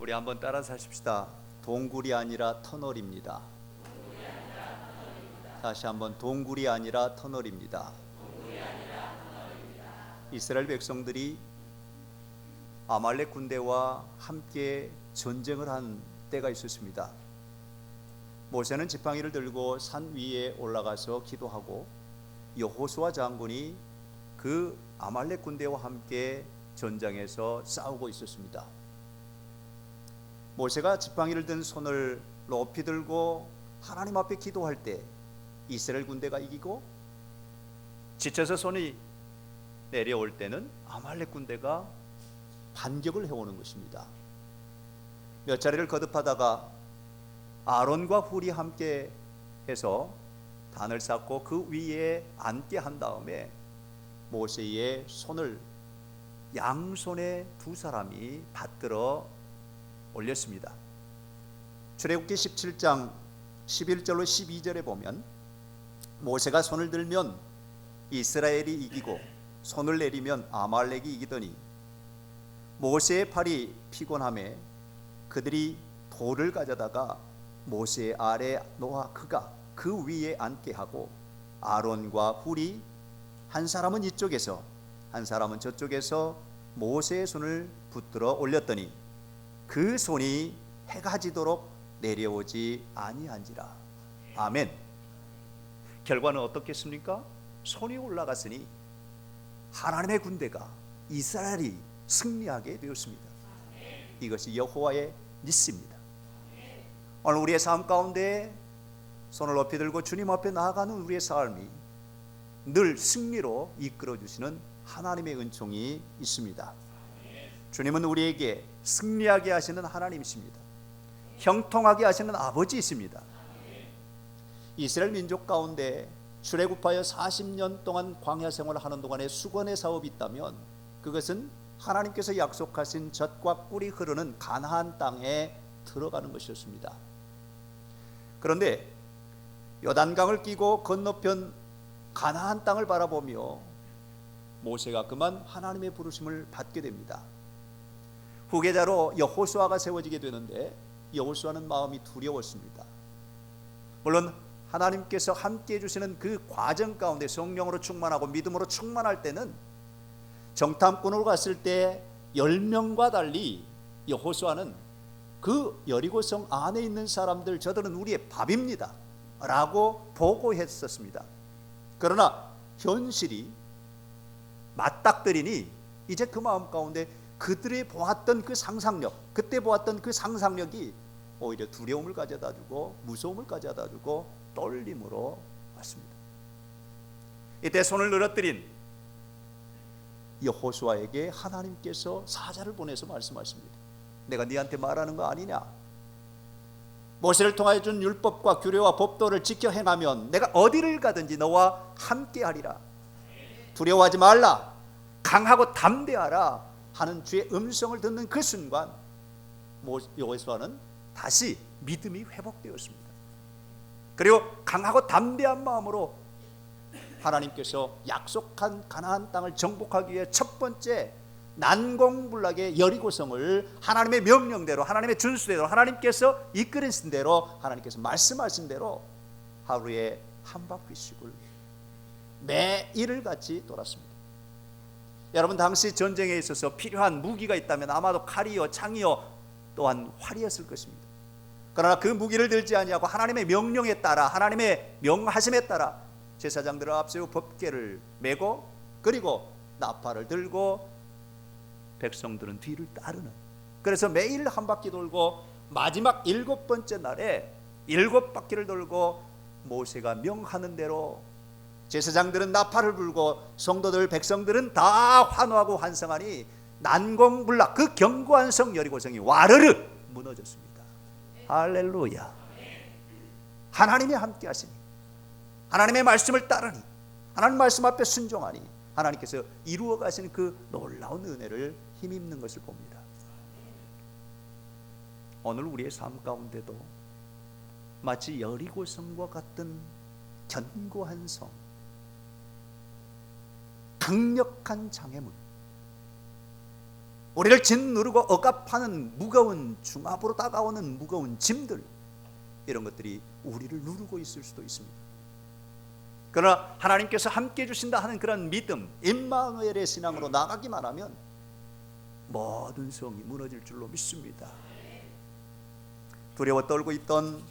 우리 한번 따라서 하십시다. 동굴이 아니라 터널입니다. 다시 한번 동굴이 아니라 터널입니다. 이스라엘 백성들이 아말렉 군대와 함께 전쟁을 한 때가 있었습니다. 모세는 지팡이를 들고 산 위에 올라가서 기도하고 여호수아 장군이 그 아말렉 군대와 함께 전장에서 싸우고 있었습니다. 모세가 지팡이를 든 손을 높이 들고 하나님 앞에 기도할 때 이스라엘 군대가 이기고, 지쳐서 손이 내려올 때는 아말렉 군대가 반격을 해오는 것입니다. 몇 차례를 거듭하다가 아론과 훌이 함께 해서 단을 쌓고 그 위에 앉게 한 다음에 모세의 손을 양손에 두 사람이 받들어 올렸습니다. 출애굽기 17장 11절로 12절에 보면 모세가 손을 들면 이스라엘이 이기고 손을 내리면 아말렉이 이기더니 모세의 팔이 피곤함에 그들이 돌을 가져다가 모세의 아래 놓아 그가 그 위에 앉게 하고 아론과 훌이 한 사람은 이쪽에서 한 사람은 저쪽에서 모세의 손을 붙들어 올렸더니 그 손이 해가 지도록 내려오지 아니한지라. 아멘. 결과는 어떻겠습니까? 손이 올라갔으니 하나님의 군대가, 이스라엘이 승리하게 되었습니다. 이것이 여호와의 니스입니다. 오늘 우리의 삶 가운데 손을 높이 들고 주님 앞에 나아가는 우리의 삶이 늘 승리로 이끌어 주시는 하나님의 은총이 있습니다. 주님은 우리에게 승리하게 하시는 하나님이십니다. 형통하게 하시는 아버지이십니다. 이스라엘 민족 가운데 출애굽하여 40년 동안 광야 생활을 하는 동안에 수건의 사업이 있다면 그것은 하나님께서 약속하신 젖과 꿀이 흐르는 가나안 땅에 들어가는 것이었습니다. 그런데 요단강을 끼고 건너편 가나안 땅을 바라보며 모세가 그만 하나님의 부르심을 받게 됩니다. 후계자로 여호수아가 세워지게 되는데 여호수아는 마음이 두려웠습니다. 물론 하나님께서 함께해 주시는 그 과정 가운데 성령으로 충만하고 믿음으로 충만할 때는 정탐꾼으로 갔을 때 10명과 달리 여호수아는 그 여리고성 안에 있는 사람들 저들은 우리의 밥입니다 라고 보고했었습니다. 그러나 현실이 맞닥뜨리니 이제 그 마음 가운데 그들이 보았던 그 상상력, 그때 보았던 그 상상력이 오히려 두려움을 가져다 주고 무서움을 가져다 주고 떨림으로 왔습니다. 이때 손을 늘어뜨린 여호수아에게 하나님께서 사자를 보내서 말씀하십니다. 내가 네한테 말하는 거 아니냐? 모세를 통하여 준 율법과 규례와 법도를 지켜 행하면 내가 어디를 가든지 너와 함께 하리라. 두려워하지 말라. 강하고 담대하라 하는 주의 음성을 듣는 그 순간 여호수아는 다시 믿음이 회복되었습니다. 그리고 강하고 담대한 마음으로 하나님께서 약속한 가나안 땅을 정복하기 위해 첫 번째 난공불락의 여리고성을 하나님의 명령대로, 하나님의 준수대로, 하나님께서 이끌으신 대로, 하나님께서 말씀하신 대로 하루에 한 바퀴씩을 매일을 같이 돌았습니다. 여러분, 당시 전쟁에 있어서 필요한 무기가 있다면 아마도 칼이요, 창이요, 또한 활이었을 것입니다. 그러나 그 무기를 들지 아니하고 하나님의 명령에 따라, 하나님의 명하심에 따라 제사장들을 앞세워 법궤를 메고 그리고 나팔을 들고 백성들은 뒤를 따르는, 그래서 매일 한 바퀴 돌고 마지막 7번째 날에 7바퀴를 돌고 모세가 명하는 대로 제사장들은 나팔을 불고 성도들, 백성들은 다 환호하고 환성하니 난공불락 그 견고한 성 여리고성이 와르르 무너졌습니다. 할렐루야. 하나님이 함께 하시니, 하나님의 말씀을 따르니, 하나님 말씀 앞에 순종하니 하나님께서 이루어 가시는 그 놀라운 은혜를 힘입는 것을 봅니다. 오늘 우리의 삶 가운데도 마치 여리고성과 같은 견고한 성, 강력한 장애물, 우리를 짓누르고 억압하는 무거운 중압으로 다가오는 무거운 짐들, 이런 것들이 우리를 누르고 있을 수도 있습니다. 그러나 하나님께서 함께 해주신다 하는 그런 믿음, 임마누엘의 신앙으로 나가기만 하면 모든 성이 무너질 줄로 믿습니다. 두려워 떨고 있던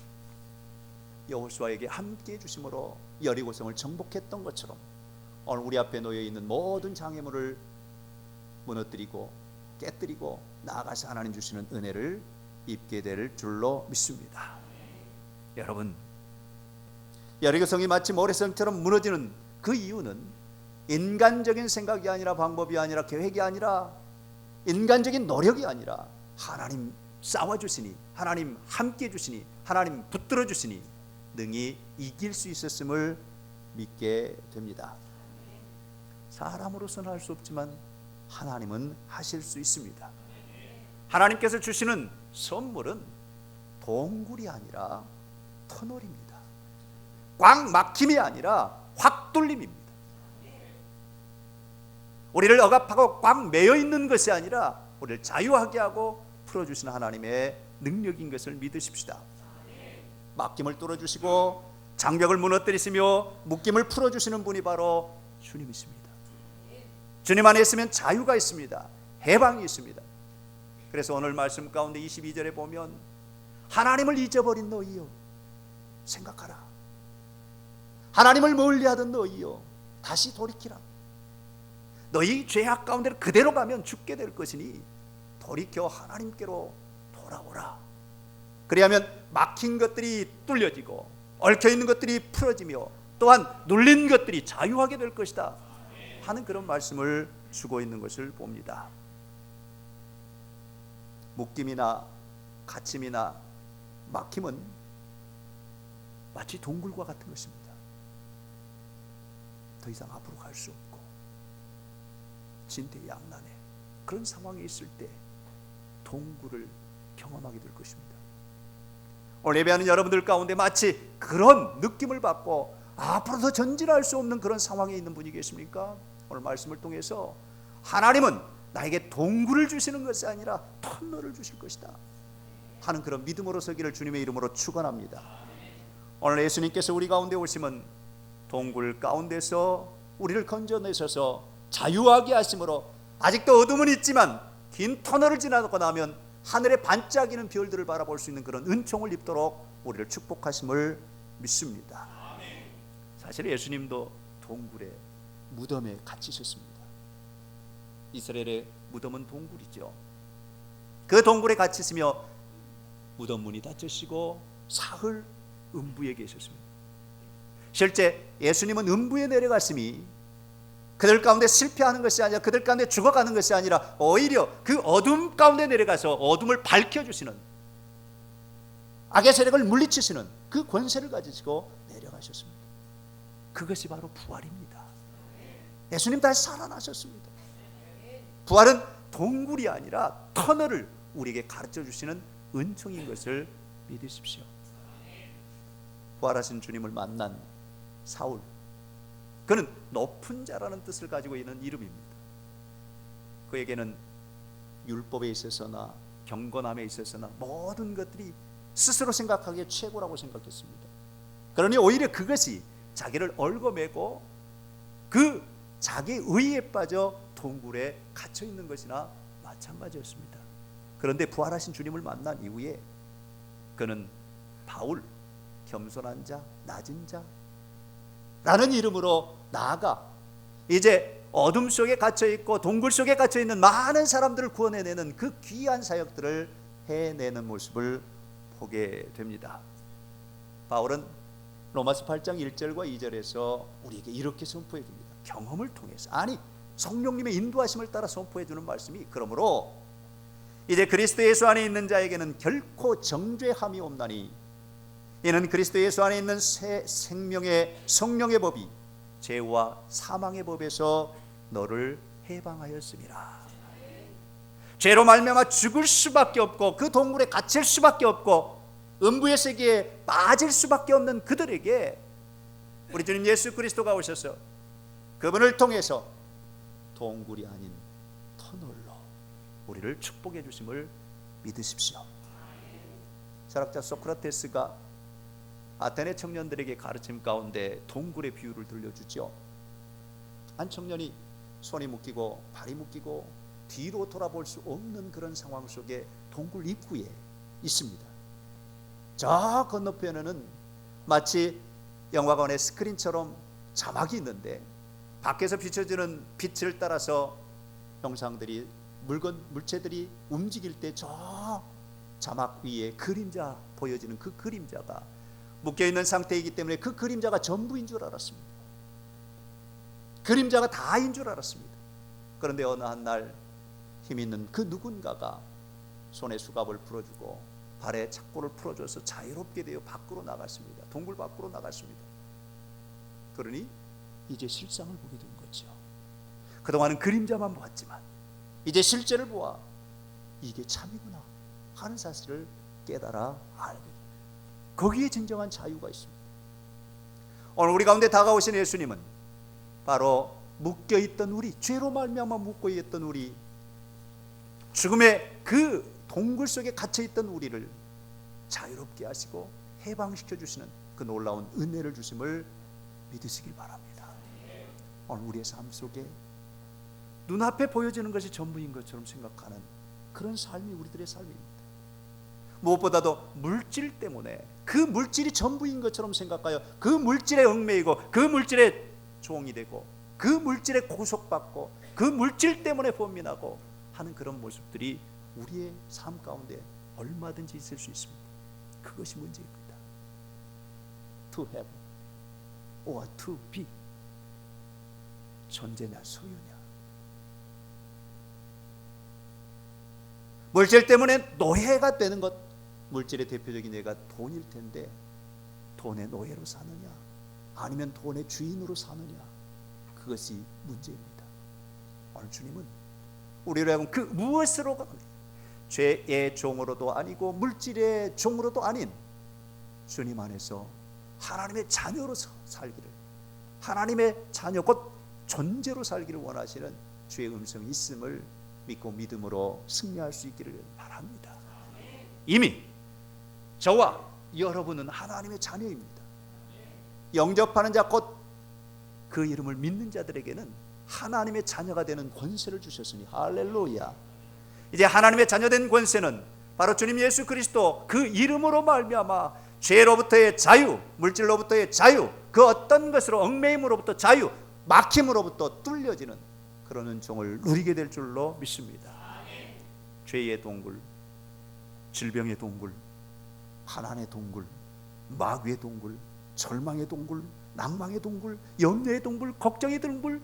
여호수아에게 함께 해주심으로 여리고성을 정복했던 것처럼 오늘 우리 앞에 놓여 있는 모든 장애물을 무너뜨리고 깨뜨리고 나아가서 하나님 주시는 은혜를 입게 될 줄로 믿습니다. 여러분, 여리고성이 마치 모래성처럼 무너지는 그 이유는 인간적인 생각이 아니라, 방법이 아니라, 계획이 아니라, 인간적인 노력이 아니라 하나님 싸워주시니, 하나님 함께 해주시니, 하나님 붙들어 주시니 능히 이길 수 있었음을 믿게 됩니다. 사람으로서는 할 수 없지만 하나님은 하실 수 있습니다. 하나님께서 주시는 선물은 동굴이 아니라 터널입니다. 꽉 막힘이 아니라 확 뚫림입니다. 우리를 억압하고 꽉 매여 있는 것이 아니라 우리를 자유하게 하고 풀어주시는 하나님의 능력인 것을 믿으십시다. 막힘을 뚫어주시고 장벽을 무너뜨리시며 묶임을 풀어주시는 분이 바로 주님이십니다. 주님 안에 있으면 자유가 있습니다. 해방이 있습니다. 그래서 오늘 말씀 가운데 22절에 보면 하나님을 잊어버린 너희여 생각하라. 하나님을 멀리하던 너희여 다시 돌이키라. 너희 죄악 가운데 그대로 가면 죽게 될 것이니 돌이켜 하나님께로 돌아오라. 그리하면 막힌 것들이 뚫려지고 얽혀있는 것들이 풀어지며 또한 눌린 것들이 자유하게 될 것이다 하는 그런 말씀을 주고 있는 것을 봅니다. 묶임이나 갇힘이나 막힘은 마치 동굴과 같은 것입니다. 더 이상 앞으로 갈 수 없고 진퇴양난의 그런 상황에 있을 때 동굴을 경험하게 될 것입니다. 오늘 예배하는 여러분들 가운데 마치 그런 느낌을 받고 앞으로 더 전진할 수 없는 그런 상황에 있는 분이 계십니까? 오늘 말씀을 통해서 하나님은 나에게 동굴을 주시는 것이 아니라 터널을 주실 것이다 하는 그런 믿음으로 서기를 주님의 이름으로 축원합니다. 오늘 예수님께서 우리 가운데 오시면 동굴 가운데서 우리를 건져내셔서 자유하게 하심으로 아직도 어둠은 있지만 긴 터널을 지나고 나면 하늘에 반짝이는 별들을 바라볼 수 있는 그런 은총을 입도록 우리를 축복하심을 믿습니다. 사실 예수님도 동굴에 무덤에 갇히셨습니다. 이스라엘의 무덤은 동굴이죠. 그 동굴에 갇히시며 무덤 문이 닫히시고 사흘 음부에 계셨습니다. 실제 예수님은 음부에 내려갔음이 그들 가운데 실패하는 것이 아니라, 그들 가운데 죽어가는 것이 아니라 오히려 그 어둠 가운데 내려가서 어둠을 밝혀주시는, 악의 세력을 물리치시는 그 권세를 가지시고 내려가셨습니다. 그것이 바로 부활입니다. 예수님 다시 살아나셨습니다. 부활은 동굴이 아니라 터널을 우리에게 가르쳐 주시는 은총인 것을 믿으십시오. 부활하신 주님을 만난 사울, 그는 높은 자라는 뜻을 가지고 있는 이름입니다. 그에게는 율법에 있어서나 경건함에 있어서나 모든 것들이 스스로 생각하기에 최고라고 생각했습니다. 그러니 오히려 그것이 자기를 얽어매고 그 자기 의에 빠져 동굴에 갇혀 있는 것이나 마찬가지였습니다. 그런데 부활하신 주님을 만난 이후에 그는 바울, 겸손한 자, 낮은 자 라는 이름으로 나아가 이제 어둠 속에 갇혀있고 동굴 속에 갇혀있는 많은 사람들을 구원해내는 그 귀한 사역들을 해내는 모습을 보게 됩니다. 바울은 로마서 8장 1절과 2절에서 우리에게 이렇게 선포해 줍니다. 경험을 통해서, 아니 성령님의 인도하심을 따라 선포해 주는 말씀이, 그러므로 이제 그리스도 예수 안에 있는 자에게는 결코 정죄함이 없나니 이는 그리스도 예수 안에 있는 새 생명의 성령의 법이 죄와 사망의 법에서 너를 해방하였음이라. 죄로 말미암아 죽을 수밖에 없고 그 동굴에 갇힐 수밖에 없고 음부의 세계에 빠질 수밖에 없는 그들에게 우리 주님 예수 그리스도가 오셔서 그분을 통해서 동굴이 아닌 터널로 우리를 축복해 주심을 믿으십시오. 철학자 소크라테스가 아테네 청년들에게 가르침 가운데 동굴의 비유를 들려주죠. 한 청년이 손이 묶이고 발이 묶이고 뒤로 돌아볼 수 없는 그런 상황 속에 동굴 입구에 있습니다. 저 건너편에는 마치 영화관의 스크린처럼 자막이 있는데 밖에서 비춰지는 빛을 따라서 형상들이 물체들이 움직일 때 저 자막 위에 그림자 보여지는 그 그림자가 묶여있는 상태이기 때문에 그 그림자가 전부인 줄 알았습니다. 그림자가 다인 줄 알았습니다. 그런데 어느 한 날 힘있는 그 누군가가 손에 수갑을 풀어주고 발에 착고를 풀어줘서 자유롭게 되어 밖으로 나갔습니다. 동굴 밖으로 나갔습니다. 그러니 이제 실상을 보게 된 거죠. 그동안은 그림자만 보았지만 이제 실제를 보아 이게 참이구나 하는 사실을 깨달아 알게 됩니다. 거기에 진정한 자유가 있습니다. 오늘 우리 가운데 다가오신 예수님은 바로 묶여있던 우리, 죄로 말미암아 묶여있던 우리, 죽음의 그 동굴 속에 갇혀있던 우리를 자유롭게 하시고 해방시켜 주시는 그 놀라운 은혜를 주심을 믿으시길 바랍니다. 오늘 우리의 삶 속에 눈앞에 보여지는 것이 전부인 것처럼 생각하는 그런 삶이 우리들의 삶입니다. 무엇보다도 물질 때문에 그 물질이 전부인 것처럼 생각하여 그 물질에 얽매이고 그 물질에 종이 되고 그 물질에 고속받고 그 물질 때문에 번민하고 하는 그런 모습들이 우리의 삶 가운데 얼마든지 있을 수 있습니다. 그것이 문제입니다. To have or to be, 존재냐 소유냐. 물질 때문에 노예가 되는 것, 물질의 대표적인 예가 돈일 텐데 돈의 노예로 사느냐 아니면 돈의 주인으로 사느냐, 그것이 문제입니다. 오늘 주님은 우리를 하여금 그 무엇으로 죄의 종으로도 아니고 물질의 종으로도 아닌 주님 안에서 하나님의 자녀로 살기를, 하나님의 자녀 곧 존재로 살기를 원하시는 주의 음성이 있음을 믿고 믿음으로 승리할 수 있기를 바랍니다. 이미 저와 여러분은 하나님의 자녀입니다. 영접하는 자 곧 그 이름을 믿는 자들에게는 하나님의 자녀가 되는 권세를 주셨으니 할렐루야. 이제 하나님의 자녀된 권세는 바로 주님 예수 그리스도 그 이름으로 말미암아 죄로부터의 자유, 물질로부터의 자유, 그 어떤 것으로 얽매임으로부터 자유, 막힘으로부터 뚫려지는 그런 은총을 누리게 될 줄로 믿습니다. 죄의 동굴, 질병의 동굴, 가난의 동굴, 마귀의 동굴, 절망의 동굴, 낭망의 동굴, 염려의 동굴, 걱정의 동굴,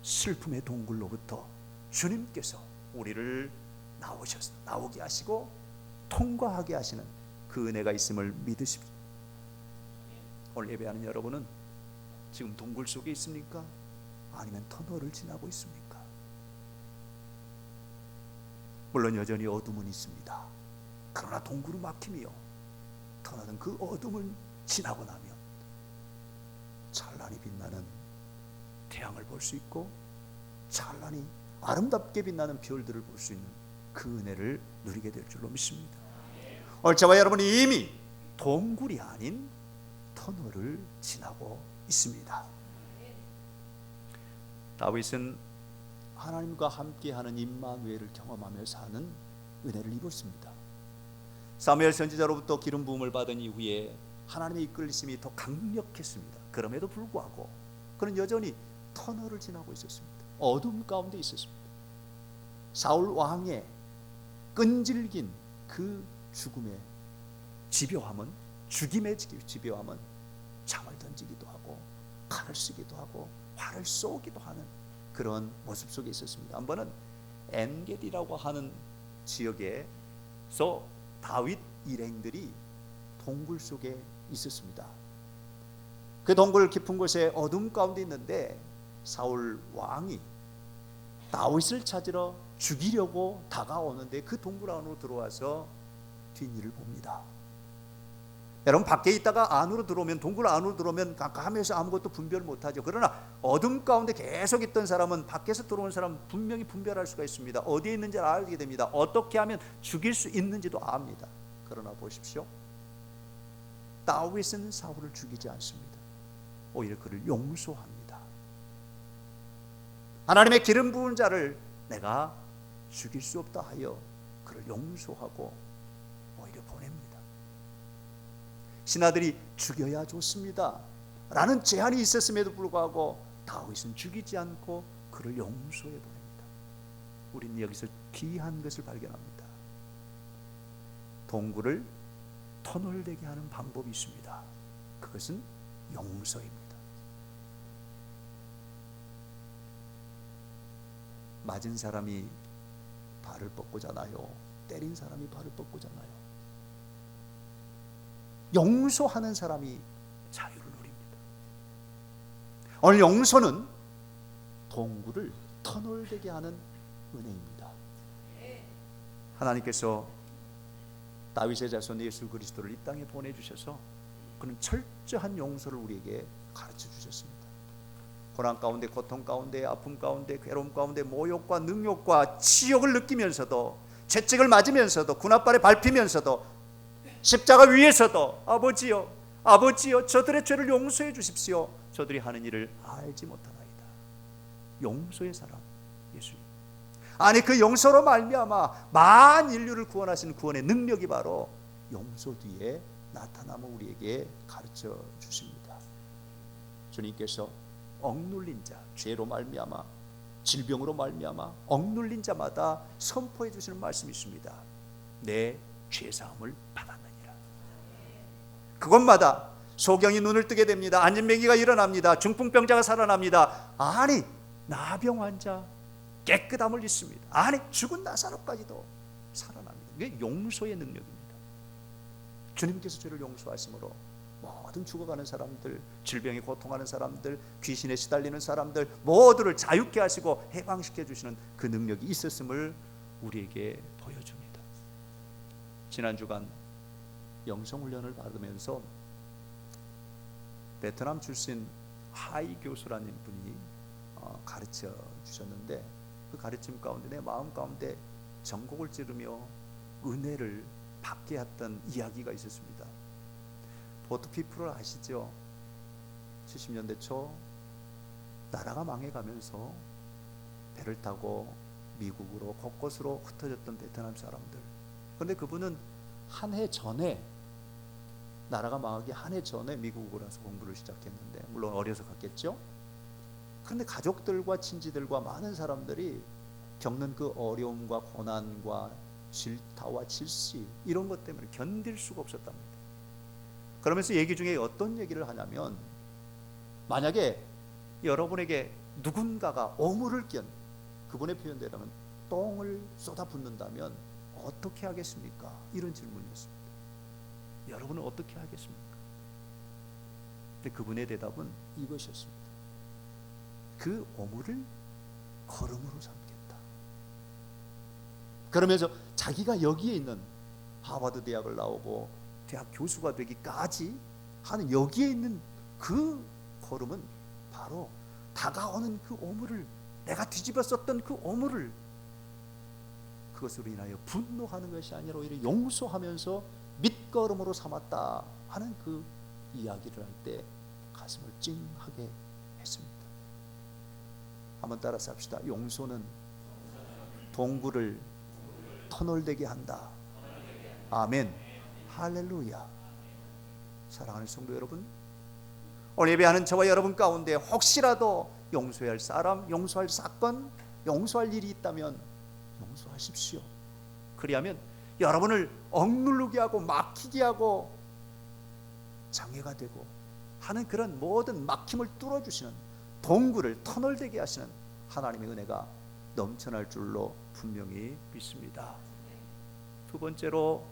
슬픔의 동굴로부터 주님께서 우리를 나오게 하시고 통과하게 하시는 그 은혜가 있음을 믿으십시오. 오늘 예배하는 여러분은 지금 동굴 속에 있습니까? 아니면 터널을 지나고 있습니까? 물론 여전히 어둠은 있습니다. 그러나 동굴은 막힘이요, 터널은 그 어둠을 지나고 나면 찬란히 빛나는 태양을 볼 수 있고 찬란히 아름답게 빛나는 별들을 볼 수 있는 그 은혜를 누리게 될 줄로 믿습니다. 오늘 저와 여러분이 이미 동굴이 아닌 터널을 지나고 있습니다. 다윗은 하나님과 함께하는 임마누엘을 경험하며 사는 은혜를 입었습니다. 사무엘 선지자로부터 기름 부음을 받은 이후에 하나님의 이끌리심이 더 강력했습니다. 그럼에도 불구하고 그는 여전히 터널을 지나고 있었습니다. 어둠 가운데 있었습니다. 사울 왕의 끈질긴 그 죽음의 집요함은, 죽임의 집요함은 창을 던지기도 하고 칼을 쓰기도 하고 활을 쏘기도 하는 그런 모습 속에 있었습니다. 한 번은 엔게디라고 하는 지역에서 다윗 일행들이 동굴 속에 있었습니다. 그 동굴 깊은 곳에 어둠 가운데 있는데 사울 왕이 다윗을 찾으러 죽이려고 다가오는데 그 동굴 안으로 들어와서 뒷일을 봅니다. 여러분 밖에 있다가 안으로 들어오면, 동굴 안으로 들어오면 깜깜해서 아무것도 분별 못하죠. 그러나 어둠 가운데 계속 있던 사람은 밖에서 들어온 사람 분명히 분별할 수가 있습니다. 어디에 있는지를 알게 됩니다. 어떻게 하면 죽일 수 있는지도 압니다. 그러나 보십시오, 다윗은 사울을 죽이지 않습니다. 오히려 그를 용서합니다. 하나님의 기름 부은 자를 내가 죽일 수 없다 하여 그를 용서하고 오히려 보냅니다. 신하들이 죽여야 좋습니다 라는 제한이 있었음에도 불구하고 다윗은 죽이지 않고 그를 용서해 보냅니다. 우리는 여기서 귀한 것을 발견합니다. 동굴을 터널되게 하는 방법이 있습니다. 그것은 용서입니다. 맞은 사람이 발을 뻗고 자나요? 때린 사람이 발을 뻗고 자나요? 용서하는 사람이 자유를 누립니다. 오늘 용서는 동굴을 터널되게 하는 은혜입니다. 하나님께서 다윗의 자손 예수 그리스도를 이 땅에 보내주셔서 그는 철저한 용서를 우리에게 가르쳐 주셨습니다. 고난 가운데, 고통 가운데, 아픔 가운데, 괴로움 가운데, 모욕과 능욕과 치욕을 느끼면서도, 채찍을 맞으면서도, 군홧발에 밟히면서도, 십자가 위에서도 아버지여, 아버지여, 저들의 죄를 용서해 주십시오. 저들이 하는 일을 알지 못하나이다. 용서의 사람 예수님. 아니, 그 용서로 말미암아 만 인류를 구원하시는 구원의 능력이 바로 용서 뒤에 나타남을 우리에게 가르쳐 주십니다. 주님께서 억눌린 자, 죄로 말미암아, 질병으로 말미암아 억눌린 자마다 선포해 주시는 말씀이 있습니다. 내 죄사함을 받았느니라. 그것마다 소경이 눈을 뜨게 됩니다. 안진뱅이가 일어납니다. 중풍병자가 살아납니다. 아니, 나병 환자 깨끗함을 입습니다. 아니, 죽은 나사로까지도 살아납니다. 이게 용서의 능력입니다. 주님께서 죄를 용서하심으로 모든 죽어가는 사람들, 질병에 고통하는 사람들, 귀신에 시달리는 사람들 모두를 자유케 하시고 해방시켜 주시는 그 능력이 있었음을 우리에게 보여줍니다. 지난 주간 영성훈련을 받으면서 베트남 출신 하이 교수라는 분이 가르쳐 주셨는데, 그 가르침 가운데 내 마음 가운데 전곡을 찌르며 은혜를 받게 했던 이야기가 있었습니다. 보트피플을 아시죠? 70년대 초 나라가 망해가면서 배를 타고 미국으로 곳곳으로 흩어졌던 베트남 사람들. 그런데 그분은 한 해 전에, 나라가 망하기 한 해 전에 미국으로 와서 공부를 시작했는데, 물론 어려서 갔겠죠. 그런데 가족들과 친지들과 많은 사람들이 겪는 그 어려움과 고난과 질타와 질시, 이런 것 때문에 견딜 수가 없었답니다. 그러면서 얘기 중에 어떤 얘기를 하냐면, 만약에 여러분에게 누군가가 오물을 낀, 그분의 표현대로는 똥을 쏟아붓는다면 어떻게 하겠습니까? 이런 질문이었습니다. 여러분은 어떻게 하겠습니까? 근데 그분의 대답은 이것이었습니다. 그 오물을 걸음으로 삼겠다. 그러면서 자기가 여기에 있는 하버드 대학을 나오고 대학 교수가 되기까지 하는 여기에 있는 그 걸음은 바로 다가오는 그 오물을, 내가 뒤집어 썼던 그 오물을, 그것으로 인하여 분노하는 것이 아니라 오히려 용서하면서 밑거름으로 삼았다 하는 그 이야기를 할 때 가슴을 찡하게 했습니다. 한번 따라서 합시다. 용서는 동굴을 터널되게 한다. 아멘. 할렐루야. 사랑하는 성도 여러분, 오늘 예배하는 저와 여러분 가운데 혹시라도 용서해야 할 사람, 용서할 사건, 용서할 일이 있다면 용서하십시오. 그리하면 여러분을 억누르게 하고 막히게 하고 장애가 되고 하는 그런 모든 막힘을 뚫어주시는, 동굴을 터널되게 하시는 하나님의 은혜가 넘쳐날 줄로 분명히 믿습니다. 두 번째로,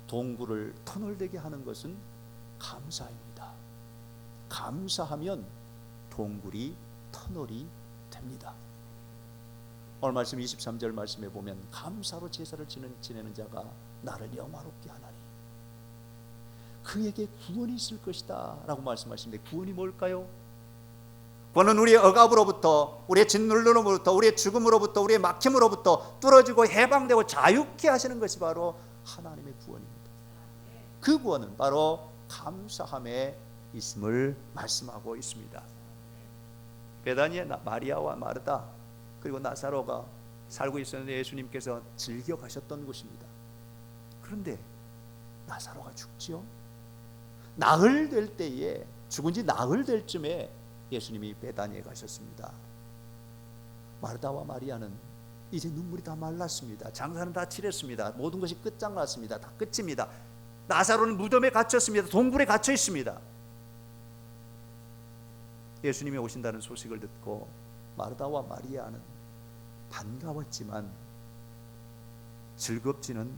동굴을 터널되게 하는 것은 감사입니다. 감사하면 동굴이 터널이 됩니다. 오늘 말씀 23절 말씀에 보면 감사로 제사를 지내는 자가 나를 영화롭게 하나니, 그에게 구원이 있을 것이다 라고 말씀하시는데, 구원이 뭘까요? 구원은 우리의 억압으로부터, 우리의 짓눌림으로부터, 우리의 죽음으로부터, 우리의 막힘으로부터 뚫어지고 해방되고 자유케 하시는 것이 바로 하나님의 구원입니다. 그 구원은 바로 감사함에 있음을 말씀하고 있습니다. 베다니에 마리아와 마르다 그리고 나사로가 살고 있었는데 예수님께서 즐겨 가셨던 곳입니다. 그런데 나사로가 죽지요. 나흘 될 때에, 죽은 지 나흘 될 쯤에 예수님이 베다니에 가셨습니다. 마르다와 마리아는 이제 눈물이 다 말랐습니다. 장사는 다 치렀습니다. 모든 것이 끝장났습니다. 다 끝입니다. 나사로는 무덤에 갇혔습니다. 동굴에 갇혀 있습니다. 예수님이 오신다는 소식을 듣고 마르다와 마리아는 반가웠지만 즐겁지는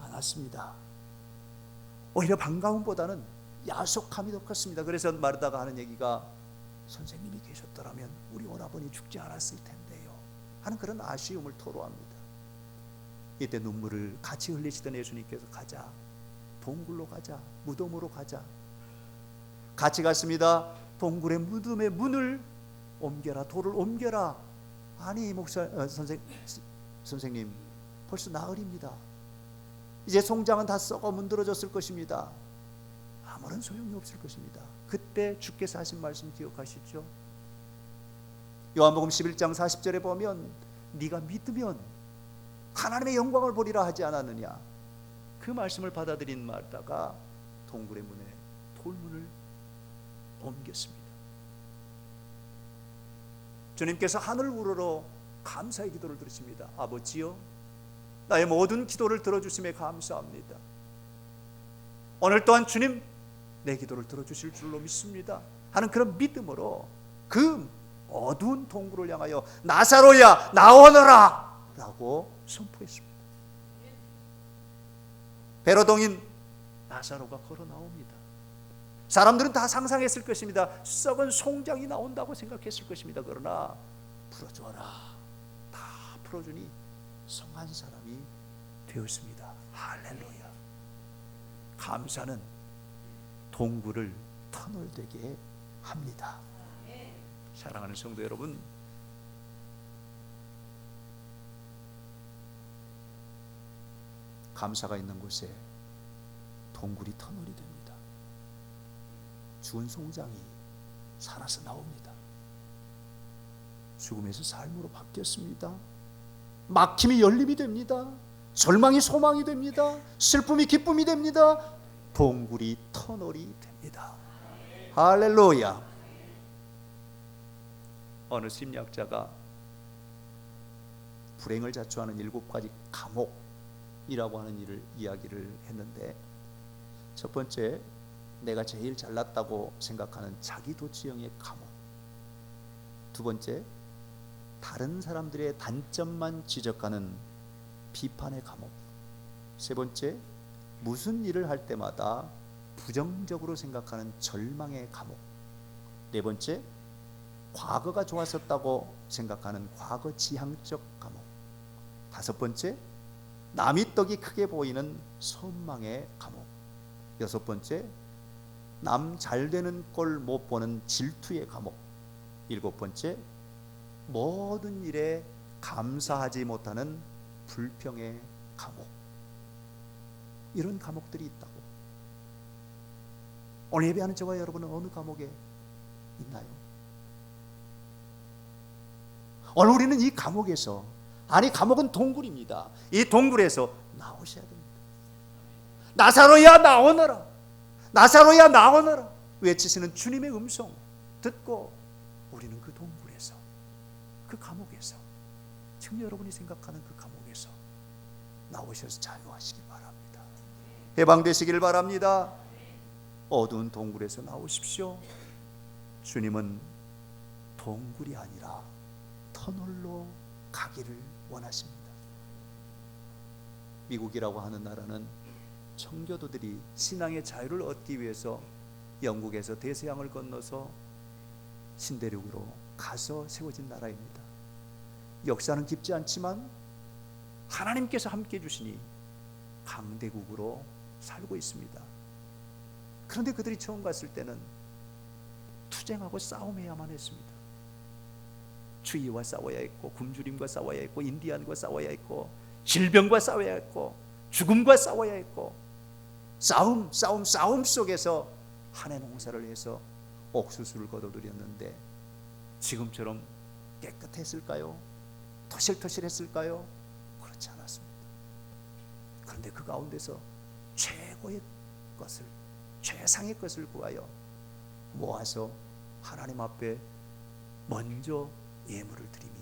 않았습니다. 오히려 반가움보다는 야속함이 더 컸습니다. 그래서 마르다가 하는 얘기가, 선생님이 계셨더라면 우리 오라버니 죽지 않았을 텐데요 하는 그런 아쉬움을 토로합니다. 이때 눈물을 같이 흘리시던 예수님께서, 가자, 동굴로 가자, 무덤으로 가자. 같이 갔습니다. 동굴의 무덤의 문을 옮겨라, 돌을 옮겨라. 아니 선생님 벌써 나흘입니다. 이제 송장은 다 썩어 문드러졌을 것입니다. 아무런 소용이 없을 것입니다. 그때 주께서 하신 말씀 기억하시죠? 요한복음 11장 40절에 보면, 네가 믿으면 하나님의 영광을 보리라 하지 않았느냐. 그 말씀을 받아들인 마르다가 동굴의 문에 돌문을 옮겼습니다. 주님께서 하늘 우러러 감사의 기도를 들으십니다. 아버지여, 나의 모든 기도를 들어주심에 감사합니다. 오늘 또한 주님 내 기도를 들어주실 줄로 믿습니다 하는 그런 믿음으로 그 어두운 동굴을 향하여 나사로야 나오너라 라고 선포했습니다. 베로동인 나사로가 걸어 나옵니다. 사람들은 다 상상했을 것입니다. 썩은 송장이 나온다고 생각했을 것입니다. 그러나 풀어줘라, 다 풀어주니 성한 사람이 되었습니다. 할렐루야. 감사는 동굴을 터널되게 합니다. 사랑하는 성도 여러분, 감사가 있는 곳에 동굴이 터널이 됩니다. 죽은 송장이 살아서 나옵니다. 죽음에서 삶으로 바뀌었습니다. 막힘이 열림이 됩니다. 절망이 소망이 됩니다. 슬픔이 기쁨이 됩니다. 동굴이 터널이 됩니다. 할렐루야. 어느 심리학자가 불행을 자초하는 7가지 감옥이라고 하는 이야기를 했는데, 첫 번째, 내가 제일 잘났다고 생각하는 자기도취형의 감옥. 두 번째, 다른 사람들의 단점만 지적하는 비판의 감옥. 세 번째, 무슨 일을 할 때마다 부정적으로 생각하는 절망의 감옥. 네 번째, 과거가 좋았었다고 생각하는 과거 지향적 감옥. 다섯 번째, 남의 떡이 크게 보이는 선망의 감옥. 여섯 번째, 남 잘되는 꼴 못 보는 질투의 감옥. 일곱 번째, 모든 일에 감사하지 못하는 불평의 감옥. 이런 감옥들이 있다고. 오늘 예배하는 저와 여러분은 어느 감옥에 있나요? 오늘 우리는 이 감옥에서, 아니 감옥은 동굴입니다. 이 동굴에서 나오셔야 됩니다. 나사로야 나오너라, 나사로야 나오너라 외치시는 주님의 음성 듣고 우리는 그 동굴에서, 그 감옥에서, 지금 여러분이 생각하는 그 감옥에서 나오셔서 자유하시기 바랍니다. 해방되시기를 바랍니다. 어두운 동굴에서 나오십시오. 주님은 동굴이 아니라 터널로 가기를 원하십니다. 미국이라고 하는 나라는 청교도들이 신앙의 자유를 얻기 위해서 영국에서 대서양을 건너서 신대륙으로 가서 세워진 나라입니다. 역사는 깊지 않지만 하나님께서 함께 해주시니 강대국으로 살고 있습니다. 그런데 그들이 처음 갔을 때는 투쟁하고 싸움해야만 했습니다. 추위와 싸워야 했고, 굶주림과 싸워야 했고, 인디안과 싸워야 했고, 질병과 싸워야 했고, 죽음과 싸워야 했고, 싸움 속에서 한 해 농사를 해서 옥수수를 거둬들였는데 지금처럼 깨끗했을까요? 토실토실했을까요? 그렇지 않았습니다. 그런데 그 가운데서 최고의 것을, 최상의 것을 구하여 모아서 하나님 앞에 먼저 예물을 드림이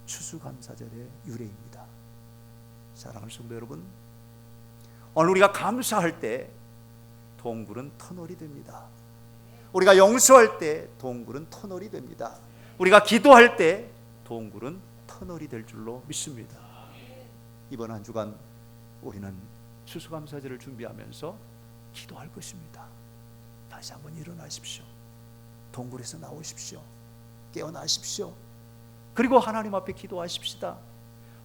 추수감사절의 유래입니다. 사랑하는 성도 여러분, 오늘 우리가 감사할 때 동굴은 터널이 됩니다. 우리가 용서할 때 동굴은 터널이 됩니다. 우리가 기도할 때 동굴은 터널이 될 줄로 믿습니다. 이번 한 주간 우리는 추수감사절을 준비하면서 기도할 것입니다. 다시 한번 일어나십시오. 동굴에서 나오십시오. 깨어나십시오. 그리고 하나님 앞에 기도하십시다.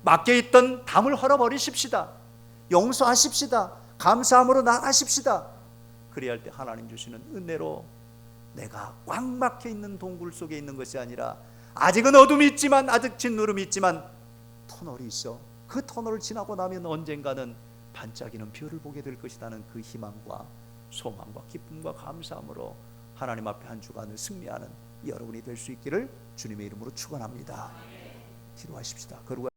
막혀있던 담을 헐어버리십시다. 용서하십시다. 감사함으로 나가십시다. 그래야 할 때 하나님 주시는 은혜로 내가 꽉 막혀있는 동굴 속에 있는 것이 아니라 아직은 어둠이 있지만, 아직 짓누름이 있지만 터널이 있어. 그 터널을 지나고 나면 언젠가는 반짝이는 별을 보게 될 것이라는 그 희망과 소망과 기쁨과 감사함으로 하나님 앞에 한 주간을 승리하는 여러분이 될 수 있기를 주님의 이름으로 축원합니다. 기도하십시다. 그리고